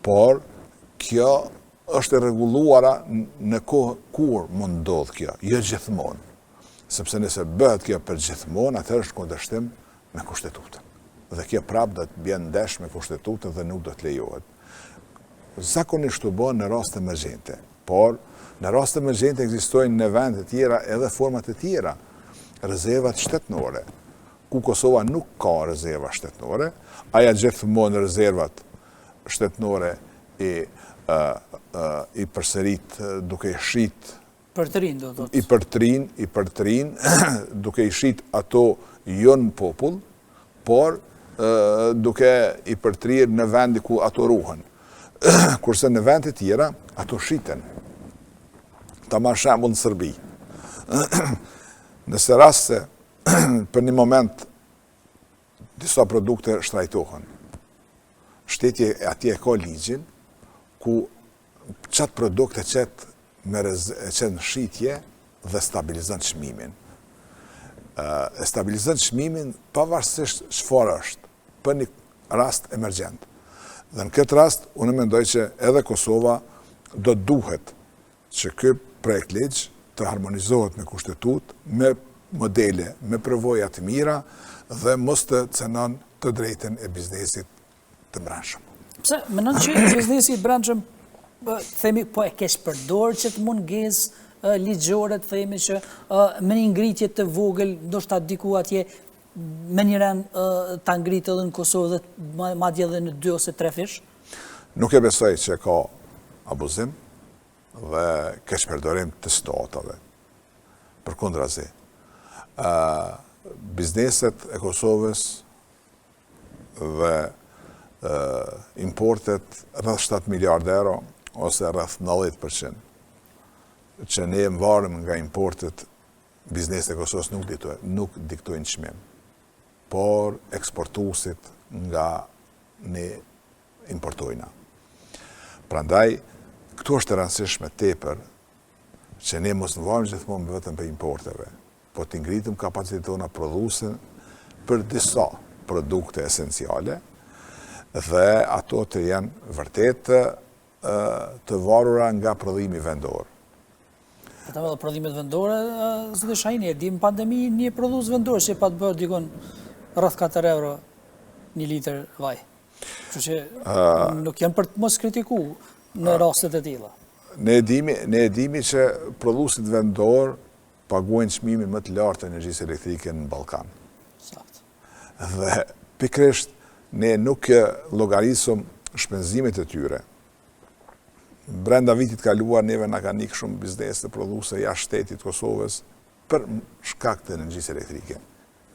por kjo është e rregulluara në kohë kur mund ndodh kjo, jo gjithmonë. Sepse nëse bëhet kjo për gjithmonë, atëherë është kundërshtim me kushtetutën. Dhe kjo prapë do të bjen ndesh me kushtetutën dhe nuk do të lejohet. Zakonisht u bën në raste emergjente, por në raste emergjente ekzistojnë në vende të tjera edhe forma të tjera, rezervat shtetënore, ku Kosova nuk ka rezerva shtetënore, aja gjithmonë rezervat shtetënore i përsërit duke i shit përtërin, do të i përtërin, duke i shit ato jo në popull, por duke i përtërir në vendi ku ato ruhen. Kurse në vende tjera, ato shiten. Ta marr shembull në Serbi. Nëse rast se për një moment disa produkte shtrajtohen, shteti atje ka ligjin ku qatë produkte qetë në shitje dhe stabilizon çmimin. E stabilizon çmimin pavarësisht çfarë është, për një rast emergjent. Dhe në këtë rast, unë mendoj që edhe Kosova do duhet që ky projekt ligj të harmonizohet me kushtetut, me modele, me përvoja të mira dhe mos të cenon të drejtën e biznesit të brendshëm. Pse mendon që biznesi i brendshëm themi po e kesh përdor që të mungesë ligjore, të themi që me një ngritje të vogël, ndoshta diku atje me një rend ta ngritë edhe në Kosovë dhe madje edhe në 2 ose 3 fish? Nuk e besoj që ka abuzim dhe keqpërdorim të statave. Përkundrazi, bizneset e Kosovës dhe importet rreth 7 miliardë euro ose rreth 90%, që ne mvarëm nga importet, bizneset e Kosovës nuk diktojnë çmim, por eksportuesit nga ne importojna. Prandaj, këtu është e rëndësishme tepër që ne mos mvarëm gjithmonë vetëm për importeve, po të ngritëm kapacitetin tona prodhuese për disa produkte esenciale dhe ato të janë vërtet të varura nga prodhimi vendor. Ata edhe prodhimet vendore, zëtë Shahini, e dim pandemi një prodhues vendor që pa të bërë dikon rreth 4 euro 1 litër vaj. Kështu që nuk janë për të mos kritiku në rastet e tilla. Ne e dimi që prodhuesit vendor paguajnë çmimin më të lartë të energjisë elektrike në Ballkan. Sakt. Dhe pikërisht ne nuk llogarisëm shpenzimet e tyre. Brenda vitit kaluar neve na kanë ikë shumë biznes të prodhuese jashtë shtetit Kosovës për shkak të energjisë elektrike.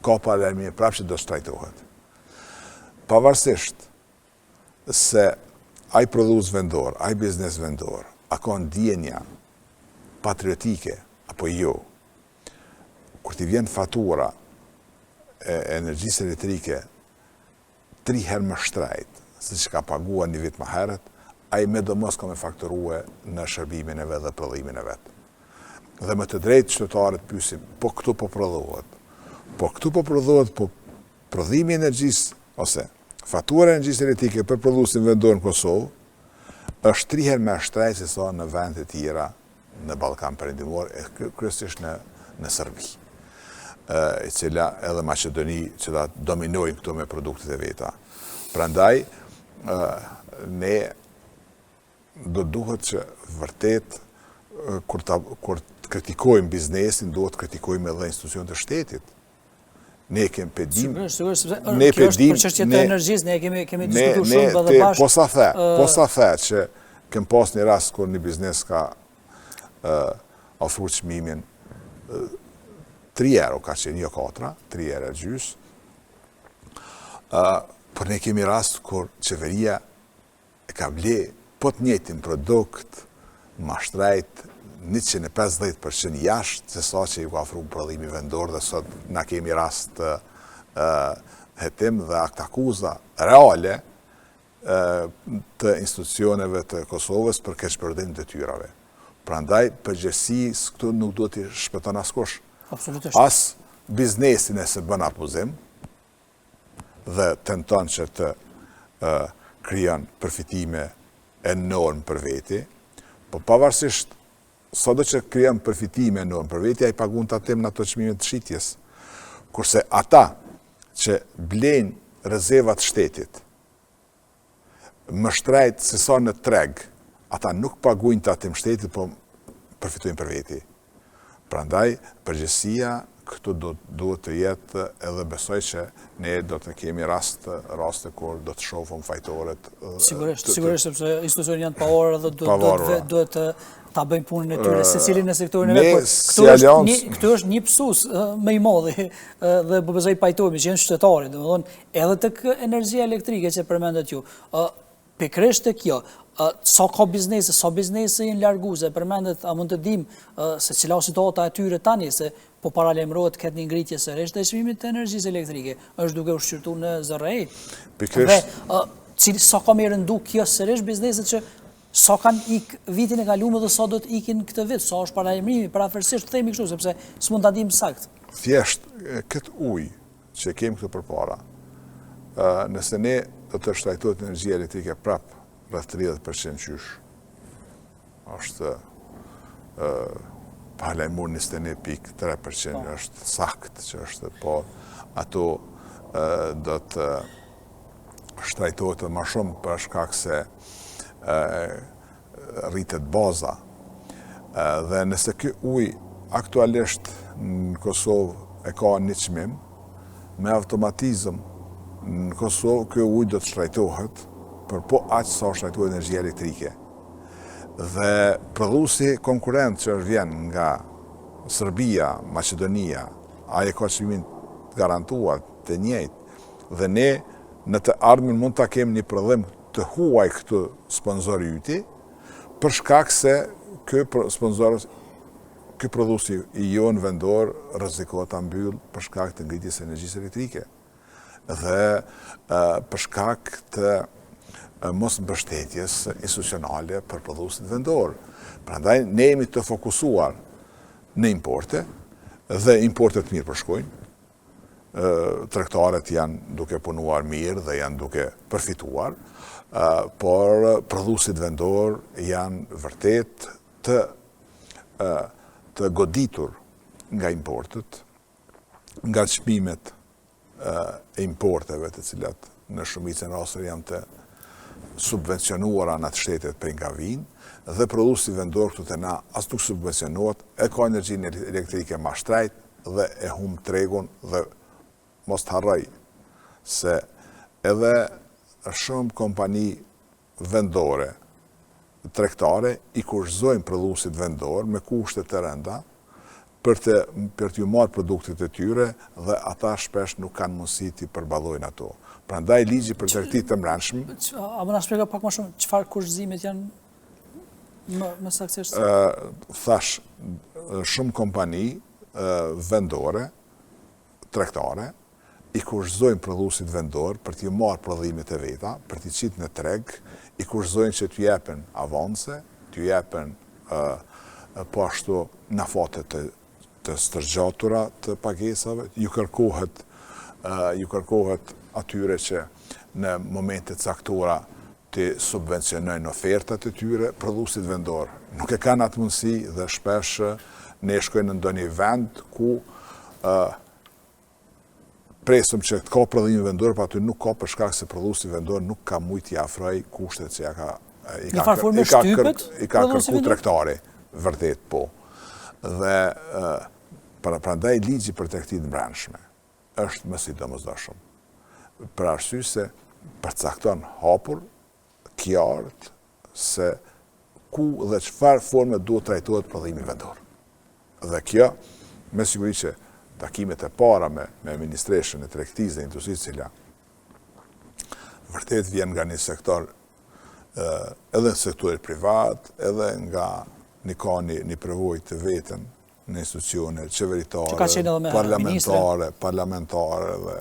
Ka paralelmi prapë që do shtrajtohet. Pavarësisht se ai prodhues vendor, ai biznes vendor, a ka ndjenja patriotike apo jo, kur t'i vjen fatura e energjisë elektrike 3 herë më shtrejt se që ka paguar një vit më herët, ai me do mos ka me fakturue në shërbimin e vetë dhe prodhimin e vetë. Dhe me të drejtë qytetarët pyesin, po këtu po prodhohet. Po këtu po prodhohet, po prodhimi i energjisë ose fatura e energjisë elektrike për prodhuesin vendor në Kosovë është 3 herë më shtrejt se sa në vende të tjera në Ballkan Perëndimor, kryesisht në Serbi, e cila edhe Maqedoni që da dominojnë këto me produktet e veta. Prandaj, ne do duhet që vërtet kur të kritikojmë biznesin, duhet të kritikojmë edhe institucionet e shtetit. Ne kemi pedim... Kjo është për çështje të energjisë, ne kemi diskutuar shumë edhe bashkë. Po sa the që kem pas një rast kur një biznes ka ofruar çmimin 3 euro, ka qenë jo 4, 3 euro gjys. Por ne kemi rast kur qeveria e ka ble po të njëjtin produkt ma shtrejt 150% jashtë se sa që i ka ofruar prodhimi vendor dhe sot na kemi rast hetim dhe aktakuza reale të institucioneve të Kosovës për keqpërdorim të detyrave. Prandaj përgjegjësi këtu nuk duhet të shpëton askush. Absolutisht. As biznesin e se bën abuzim dhe tenton që të krijon përfitime enorm për veti, po pavarësisht sado që krijon përfitime enorm për veti, ai paguan tatim në ato çmimet të shitjes. Kurse ata që blejnë rezervat shtetit, më shtrejt se sa në treg, ata nuk paguajnë tatim shtetit, po përfitojnë për veti. Prandaj, përgjësia këtu duhet të jetë edhe besoj që ne do të kemi raste kur do të shohim fajtorët. Sigurisht, sepse institucionet janë të pavarura dhe duhet ta bëjnë punën e tyre, secili në sektorin e vet. Këtu është një psus më i madh dhe besoj pajtohemi që janë qytetarë, domethënë edhe tek energjia elektrike që përmendet ju. Pikërisht tek kjo, sa biznese janë larguese, përmendet, a mund të dim se cila situata e tyre tani, se po paralajmërohet këtë një ngritje sërish të çmimit të energjisë elektrike, është duke ushqyrtuar në zërrej. Dhe sa ka më rëndu kjo sërish bizneset që sa kanë ik vitin e kaluar dhe sa do të ikin këtë vit, sa është paralajmërimi, parafërsisht themi kështu, sepse s'mund ta dim sakt. Thjesht këtë ujë që kemi këtu përpara, nëse ne do të shtrajtohet energjia elektrike prap rreth 30% qysh. Është paralajmur 21.3% është sakt që është, po ato do të shtrajtohet më shumë për shkak se rritet baza. Dhe nëse ky ujë aktualisht në Kosovë e ka një çmim, me automatizëm në Kosovë ky ujë do të shtrajtohet, për po aq sa shtrajtohet energjia elektrike. Dhe prodhuesi konkurrent që vjen nga Serbia, Maqedonia, ai ka çmimin garantuar të njëjtë dhe ne në të ardhmen mund ta kemi një prodhim të huaj këtë sponsori yti, për shkak se ky prodhuesi i jon vendor rrezikohet ta mbyll për shkak të ngritjes së energjisë elektrike dhe për shkak të mos mbështetjes institucionale për prodhuesit vendor. Prandaj ne jemi të fokusuar në importe dhe importet mirë përshkojnë. Tregtarët janë duke punuar mirë dhe janë duke përfituar, por prodhuesit vendor janë vërtet të goditur nga importet, nga çmimet e importeve të cilat në shumicën e rasteve janë të subvencionuara në atë shtetet prej nga vinë, dhe prodhuesi vendor këtu te na as nuk subvencionohet, e ka energjinë elektrike më shtrejt dhe e humb tregun dhe mos të harroj se edhe shumë kompani vendore, tregtare, i kurrëzojnë prodhuesit vendor me kushte të rënda për t'ju marrë produktet e tyre dhe ata shpesh nuk kanë mundësi t'i përballojnë ato. Prandaj ligji për tregtit të brendshëm. A më na shpjego pak më shumë çfarë kurrëzimet janë më saktësisht? Thash, shumë kompani vendore, tregtare, i kurrëzojnë prodhuesit vendor për t'i marrë prodhimet e veta, për t'i qitë në treg, i kurrëzojnë që t'ju jepen avance, t'ju jepen po ashtu nafate të stërgjatura të pagesave, ju kërkohet atyre që në momente caktuara të subvencionojnë ofertat e tyre, prodhuesit vendor nuk e kanë atë mundësi dhe shpesh ne shkojnë në ndonjë vend ku presëm që ka prodhime vendor, pa aty nuk ka për shkak se prodhuesi vendor nuk ka mujt t'i afroj kushtet që i ka kërku tregtari, vërtet po. Dhe prandaj ligji për tregtinë brendshme është më sidomosdoshëm. Për arsye se përcakton hapur, qartë se ku dhe çfarë forme duhet trajtohet prodhimi vendor. Dhe kjo, me siguri që takimet e para me Ministreshën e Tregtisë dhe Industrisë, cila vërtet vjen nga një sektor, edhe në sektorit privat, edhe nga një përvojë të vetën në institucione qeveritare, parlamentare dhe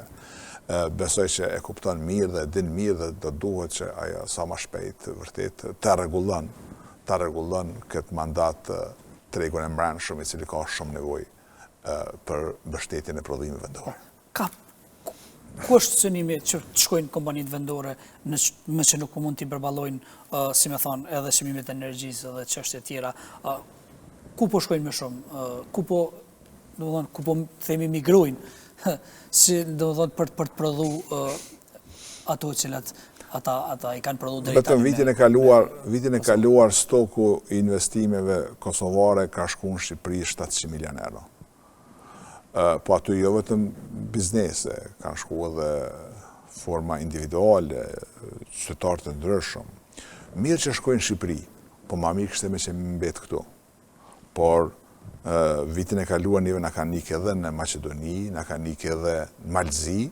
besoj që e kupton mirë dhe din mirë dhe do duhet që ajo sa më shpejt vërtet ta rregullon këtë mandat tregun e mbrëmshëm i cili ka shumë nevojë për mbështetjen e prodhimeve vendore. ku është synimi që të shkojnë kompanitë vendore me që nuk mund t'i përballojnë, si me thonë, edhe çmimet e energjisë edhe çështje tjera. Ku po shkojnë më shumë? Ku po themi migrojnë? Si domethënë për të prodhu ato cilat ata i kanë prodhu drejt. Vetëm vitin e kaluar stoku i investimeve kosovare ka shkuar në Shqipëri 700 milion euro. Po aty jo vetëm biznese, kanë shku edhe forma individuale, qytetarë të ndryshëm. Mirë që shkojnë në Shqipëri, po ma mirë kështë me që mbet këtu. Por vitin e kaluar njëve na kanë ikë edhe në Maqedoni, na kanë ikë edhe në Malzi,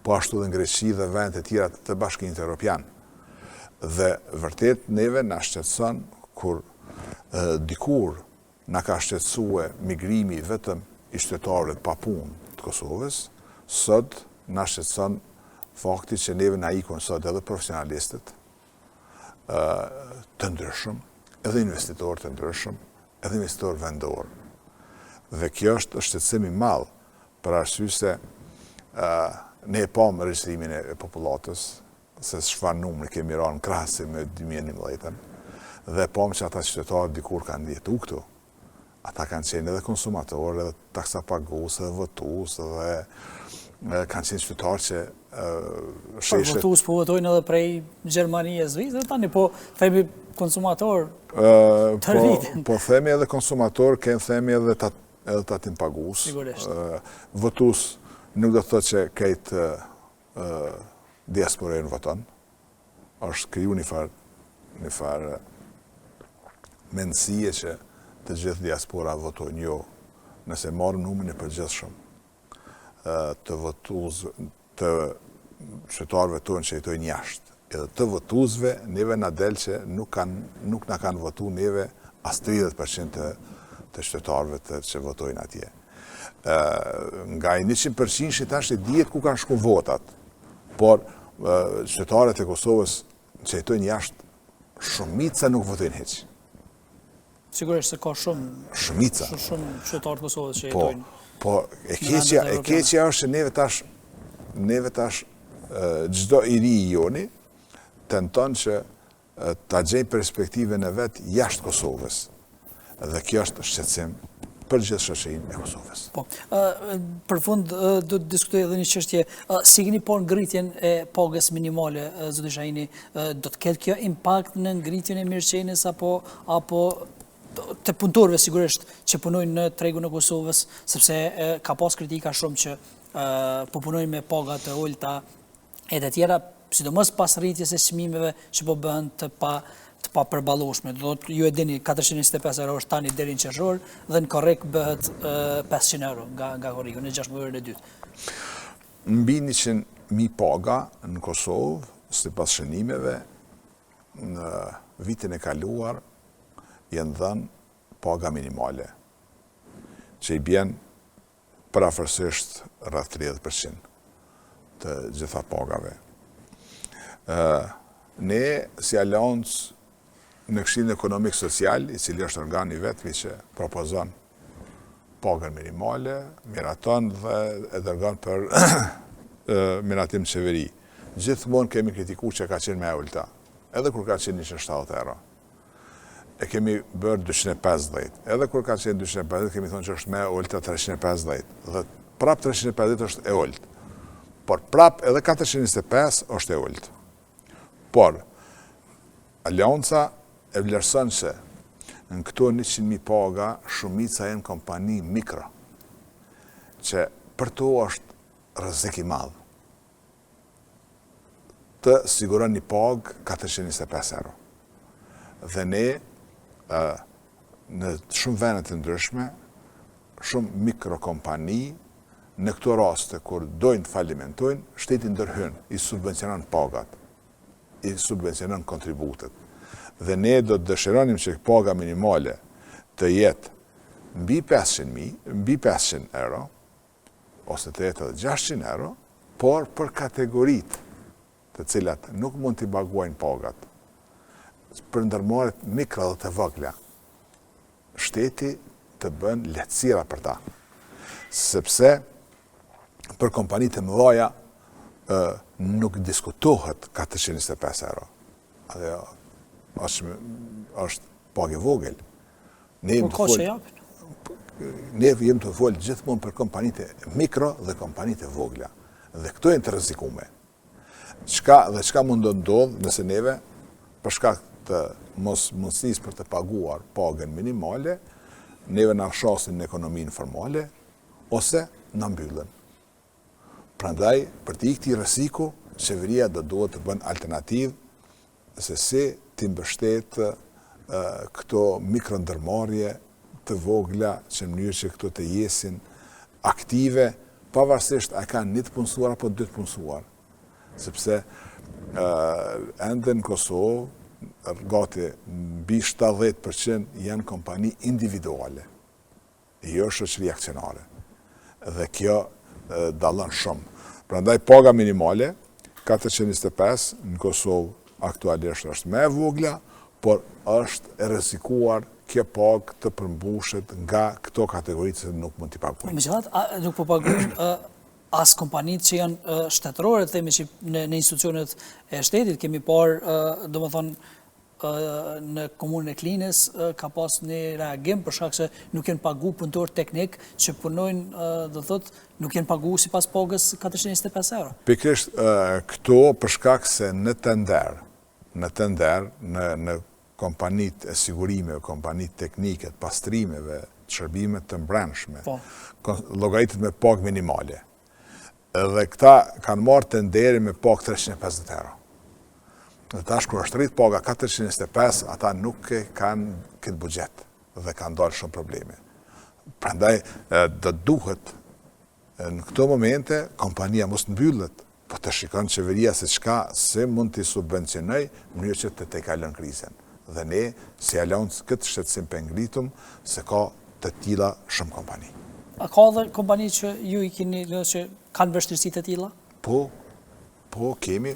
po ashtu edhe në Greqi dhe vende të tjera të Bashkimit Evropian. Dhe vërtet neve na shqetëson kur dikur na ka shqetësue migrimi vetëm i qytetarëve pa punë të Kosovës, sot na shqetëson fakti që neve na ikon sot edhe profesionalistët të ndryshëm, edhe investitorë të ndryshëm, edhe investitorë vendorë. Dhe kjo është shqetësim i madh për arsye se ne e pam regjistrimin e popullatës, se çfarë numri kemi rënë në krahasim me 2011, dhe pam që ata qytetarë dikur kanë jetu këtu. Ata kanë qenë edhe konsumatorë, edhe taksa pagues, edhe votues, edhe kanë qenë qytetarë që sheshet... Për votues po votojnë edhe prej Gjermanie e Zvicrës, tani po themi konsumator të rritin. Po themi edhe konsumator, themi edhe tatim pagues. Votues nuk do të thotë që këtë diasporën voton. Është kriju një farë mendësie që të gjithë diaspora votojnë, jo, nëse marrë numrin e përgjithshëm të qytetarëve tonë që jetojnë jashtë, edhe të votuesve, neve na del që nuk na kanë votu neve as 30% të qytetarëve që votojnë atje. Nga i 100% shqitash e dihet ku kanë shku votat, por qytetarët e Kosovës që jetojnë jashtë, shumica nuk votojnë hiç. Sigurisht se ka shumë qytetarë të Kosovës që jetojnë. Po, e keqja është që neve tash çdo i ri i joni tenton që ta gjejë perspektivën e vet jashtë Kosovës. Dhe kjo është shqetësim për gjithë shoqërinë e Kosovës. Po, për fund do të diskutoj edhe një çështje, si keni parë ngritjen e pagës minimale, zoti Shahini, do të ketë kjo impakt në ngritjen e mirëqenies apo të punëtorëve sigurisht që punojnë në tregun e Kosovës, sepse ka pas kritika shumë që po punojnë me paga të ulta e të tjera, sidomos pas rritjes e çmimeve që po bëhen të pa përballueshme. Do të ju e dini 425 euro është tani deri në qershor dhe në korrekt bëhet 500 euro nga korriku në 16 e dytë. Mbi 100.000 paga në Kosovë, sipas shënimeve, në vitin e kaluar janë dhënë paga minimale, që i bjen parafërsisht rreth 30% të gjitha pagave. Ne si Aleancë në Këshillin Ekonomik Social, i cili është organi vetmi që propozon pagën minimale, miraton dhe e dërgon për miratim qeveri. Gjithmonë kemi kritikuar që ka qenë më e ulta, edhe kur ka qenë 170 euro. E kemi bërë 250, edhe kur ka qenë 250, kemi thonë që është më e ulta 350, dhe prap 350 është e ultë. Por prap edhe 425 është e ultë. Por, Aleanca e vlerëson se në këto 100.000 paga, shumica janë kompani mikro, që për to është rrezik i madh. Të siguron një pagë 425 euro. Dhe ne, në shumë vende të ndryshme, shumë mikrokompani, në këto raste kur dojnë të falimentojnë, shteti ndërhyn, i subvencionon pagat, i subvencionon kontributet. Dhe ne do të dëshironim që paga minimale të jetë mbi 500 euro, ose të jetë edhe 600 euro, por për kategoritë të cilat nuk mund t'i paguajnë pagat, për ndërmarrjet mikro dhe të vogla, shteti të bën lehtësira për ta. Sepse për kompanitë e mëdha nuk diskutohet 425 euro. Ajo është pagë e vogël. Ne jemi të folë gjithmonë për kompanitë mikro dhe kompanitë vogla. Dhe këto janë të rrezikume. Çka mund të ndodhë nëse neve, për shkak të mos mundësisë për të paguar pagën minimale, neve na shasin në ekonominë formale, ose na mbyllen. Prandaj, për të ikë këtij rreziku, qeveria do duhet të bën alternativë se si të mbështet këto mikrondërmarrje të vogla që në mënyrë që këto të jesin aktive, pavarësisht a kanë një të punësuar apo dy të punësuar. Sepse ende në Kosovë, gati mbi 70% janë kompani individuale, jo shoqëri aksionare. Dhe kjo dallon shumë. Prandaj paga minimale 425 në Kosovë aktualisht është më e vogla, por është e rrezikuar kjo pagë të përmbushet nga këto kategoritë që nuk mund t'i pagojnë. Megjithatë, nuk po pagojnë as kompanitë që janë shtetërore, themi që në institucionet e shtetit kemi parë, domethënë në komunën e Klinës ka pas një reagim për shkak se nuk janë pagu punëtor teknik që punojnë, do thotë, nuk janë pagu sipas pagës 425 euro. Pikërisht këto për shkak se në tender, në kompanitë e sigurimeve, kompanitë teknike, të pastrimeve, të shërbimeve të mbrëmshme, llogaritet me pagë minimale. Dhe këta kanë marrë tenderin me pagë 350 euro. Dhe tash kur është rrit paga 425, ata nuk kanë këtë buxhet dhe kanë dalë shumë probleme. Prandaj do duhet në këto momente kompania mos mbyllet, po të shikon qeveria se mund t'i subvencionoj në mënyrë që të tejkalon krizën. Dhe ne, si Aleancë, këtë shtetësim për ngritum, se ka të tilla shumë kompani. A ka dhe kompani që ju i keni, që kanë vështirësi të tilla? Po, kemi.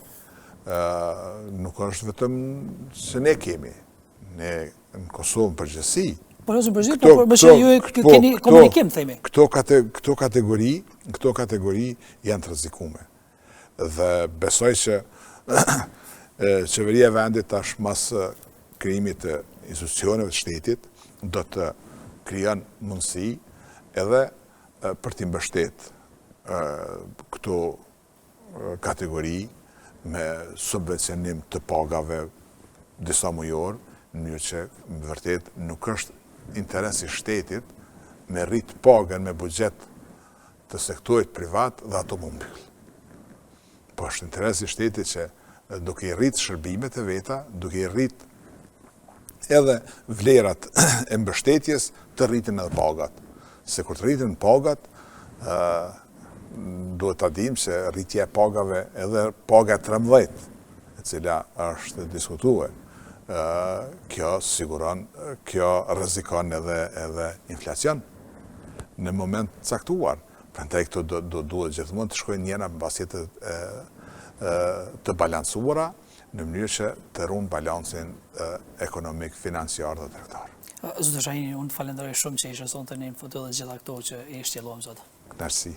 Nuk është vetëm se ne kemi. Ne në Kosovë në përgjithësi. Po në përgjithësi, por më që ju keni komunikim, themi. Këto kategori janë të rrezikume. Dhe besoj që qeveria e vendit tash mas krijimit të institucioneve të shtetit do të krijon mundësi edhe për t'i mbështet këto kategori me subvencionim të pagave disa mujor, në mënyrë që në vërtet nuk është interesi shtetit me rrit pagën me buxhet të sektorit privat dhe ato më mbyll. Po është interesi shtetit që duke i rrit shërbimet e veta, duke i rrit edhe vlerat e mbështetjes, të rritin edhe pagat. Se kur të rritin pagat, duhet ta dimë se rritja e pagave edhe paga 13, e cila është diskutuar, kjo siguron, kjo rrezikon edhe inflacion në moment caktuar. Prandaj këto do duhet gjithmonë të shkojnë njëra mbas të balancuara në mënyrë që të ruajnë balancin ekonomik, financiar dhe tregtar. Zotëri Shahini, unë të falenderoj shumë që ishe sonte në info të dhe gjitha këto që i shtjelluam sot. Merci.